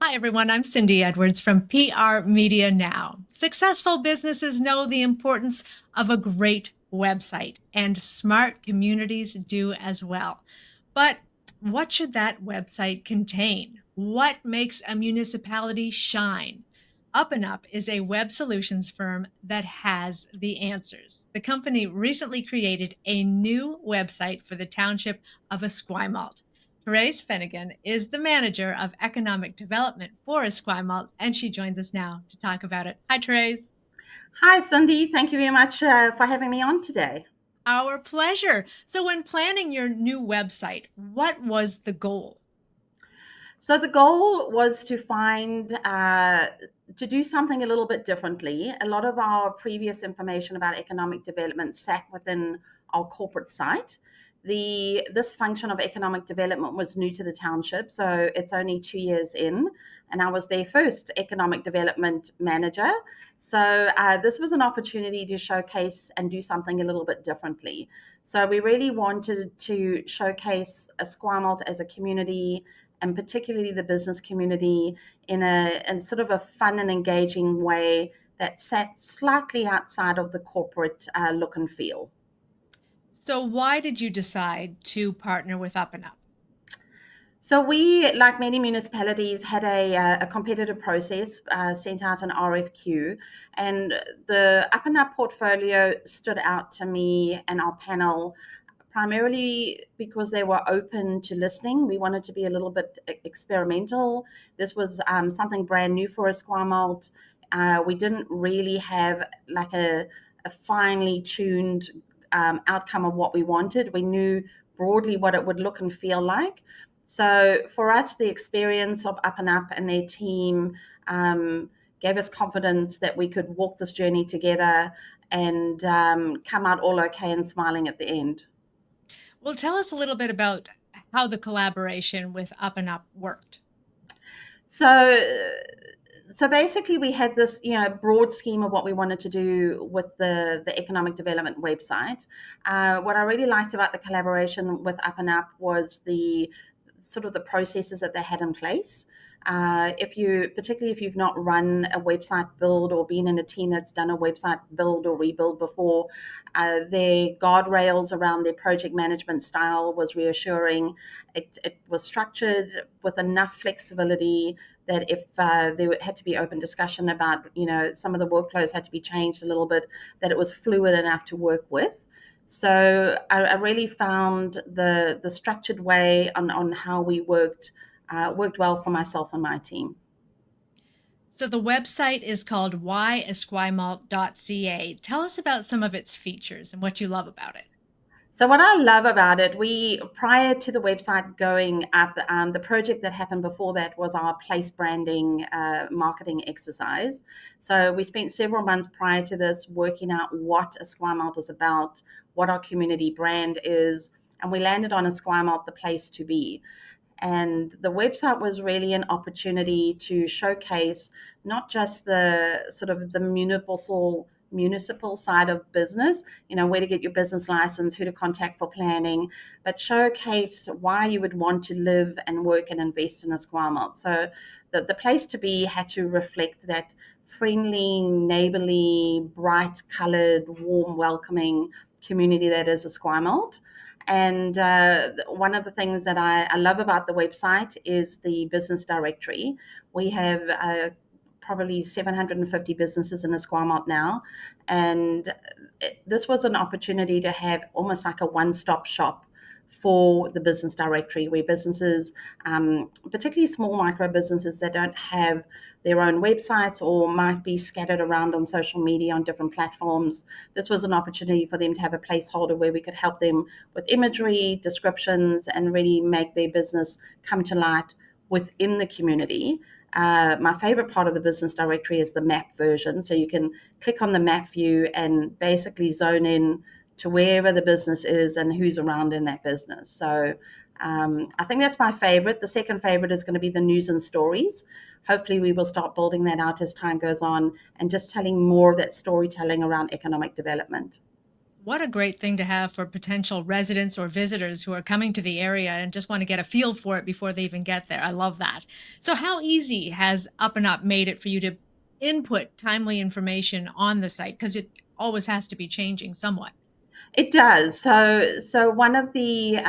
Hi, everyone. I'm Cindy Edwards from PR Media Now. Successful businesses know the importance of a great website, and smart communities do as well. But what should that website contain? What makes a municipality shine? Up and Up is a web solutions firm that has the answers. The company recently created a new website for the township of Esquimalt. Therese Finnegan is the manager of economic development for Esquimalt, and she joins us now to talk about it. Hi, Therese. Hi, Cindy. Thank you very much for having me on today. Our pleasure. So, when planning your new website, what was the goal? So the goal was to do something a little bit differently. A lot of our previous information about economic development sat within our corporate site. This function of economic development was new to the township, so it's only 2 years in, and I was their first economic development manager. So this was an opportunity to showcase and do something a little bit differently. So we really wanted to showcase Esquimalt as a community, and particularly the business community, in sort of a fun and engaging way that sat slightly outside of the corporate look and feel. So, why did you decide to partner with Up and Up? So we, like many municipalities, had a competitive process, sent out an RFQ, and the Up and Up portfolio stood out to me and our panel primarily because they were open to listening. We wanted to be a little bit experimental. This was something brand new for Esquimalt. We didn't really have like a finely tuned outcome of what we wanted. We knew broadly what it would look and feel like. So for us, the experience of Up and Up and their team gave us confidence that we could walk this journey together and come out all okay and smiling at the end. Well, tell us a little bit about how the collaboration with Up and Up worked. So, so basically, we had this, broad scheme of what we wanted to do with the economic development website. What I really liked about the collaboration with Up and Up was the sort of the processes that they had in place. Particularly if you've not run a website build or been in a team that's done a website build or rebuild before, their guardrails around their project management style was reassuring. It was structured with enough flexibility that if there had to be open discussion about, some of the workflows had to be changed a little bit, that it was fluid enough to work with. So I really found the structured way on how we worked well for myself and my team. So, the website is called whyesquimalt.ca. Tell us about some of its features and what you love about it. So what I love about it, we prior to the website going up, the project that happened before that was our place branding marketing exercise. So we spent several months prior to this working out what Esquimalt is about, what our community brand is, and we landed on Esquimalt, the place to be. And the website was really an opportunity to showcase not just the sort of the municipal side of business, where to get your business license, who to contact for planning, but showcase why you would want to live and work and invest in Esquimalt. So the place to be had to reflect that friendly, neighborly, bright colored, warm, welcoming community that is Esquimalt. And one of the things that I love about the website is the business directory. We have probably 750 businesses in Esquimalt now. And this was an opportunity to have almost like a one-stop shop for the business directory, where businesses, particularly small micro businesses that don't have their own websites or might be scattered around on social media on different platforms, this was an opportunity for them to have a placeholder where we could help them with imagery, descriptions, and really make their business come to light within the community. My favorite part of the business directory is the map version. So you can click on the map view and basically zone in to wherever the business is and who's around in that business. So I think that's my favorite. The second favorite is going to be the news and stories. Hopefully, we will start building that out as time goes on and just telling more of that storytelling around economic development. What a great thing to have for potential residents or visitors who are coming to the area and just want to get a feel for it before they even get there. I love that. So, how easy has Up and Up made it for you to input timely information on the site? Because it always has to be changing somewhat. It does. So one of the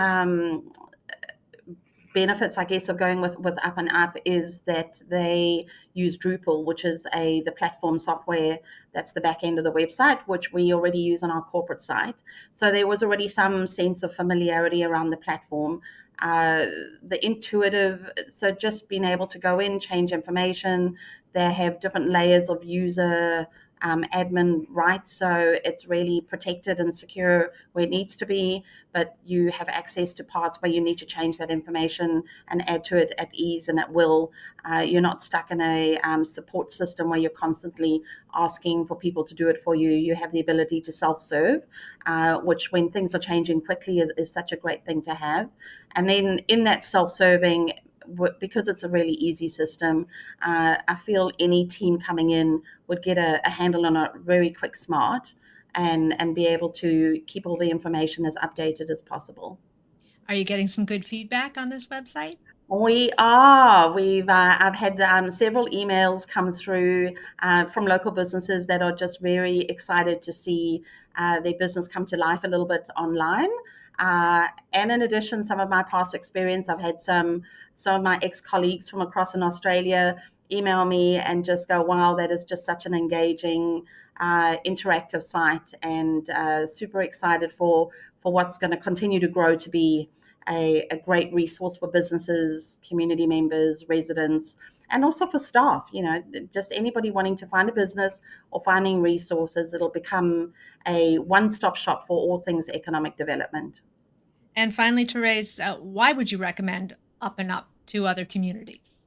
benefits, I guess, of going with Up and Up is that they use Drupal, which is the platform software that's the back end of the website, which we already use on our corporate site. So there was already some sense of familiarity around the platform. Uh, the intuitive, so just being able to go in, change information. They have different layers of user admin rights, so it's really protected and secure where it needs to be, but you have access to parts where you need to change that information and add to it at ease and at will. You're not stuck in a support system where you're constantly asking for people to do it for you. You have the ability to self-serve, which when things are changing quickly is such a great thing to have. And then in that self-serving, because it's a really easy system, I feel any team coming in would get a handle on it very quick, smart, and be able to keep all the information as updated as possible. Are you getting some good feedback on this website? We are. I've had several emails come through from local businesses that are just very excited to see their business come to life a little bit online. And in addition, some of my past experience, I've had some of my ex-colleagues from across in Australia email me and just go, "Wow, that is just such an engaging, interactive site," and super excited for what's going to continue to grow to be a great resource for businesses, community members, residents, and also for staff. Just anybody wanting to find a business or finding resources, it'll become a one-stop shop for all things economic development. And finally, Therese, why would you recommend Up and Up to other communities?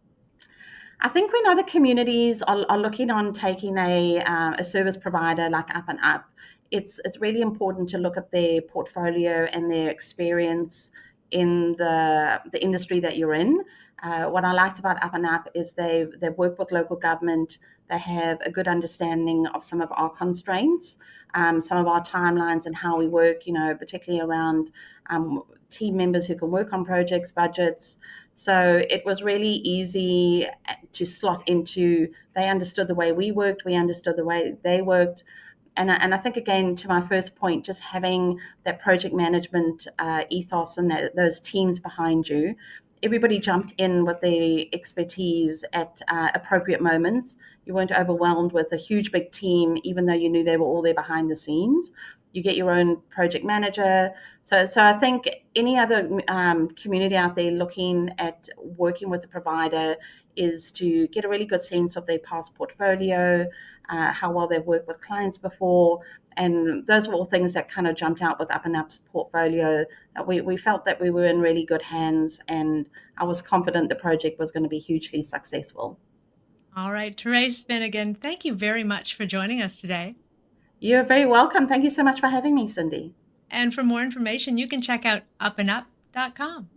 I think when other communities are looking on taking a service provider like Up and Up, it's really important to look at their portfolio and their experience in the industry that you're in. What I liked about Up and Up is they've worked with local government. They have a good understanding of some of our constraints, some of our timelines, and how we work. Particularly around team members who can work on projects, budgets. So it was really easy to slot into. They understood the way we worked. We understood the way they worked. And I think, again, to my first point, just having that project management ethos and those teams behind you, everybody jumped in with their expertise at appropriate moments. You weren't overwhelmed with a huge big team, even though you knew they were all there behind the scenes. You get your own project manager. So I think any other community out there looking at working with a provider is to get a really good sense of their past portfolio, how well they've worked with clients before. And those were all things that kind of jumped out with Up and Up's portfolio. We felt that we were in really good hands, and I was confident the project was going to be hugely successful. All right, Therese Finnegan, thank you very much for joining us today. You're very welcome. Thank you so much for having me, Cindy. And for more information, you can check out upandup.com.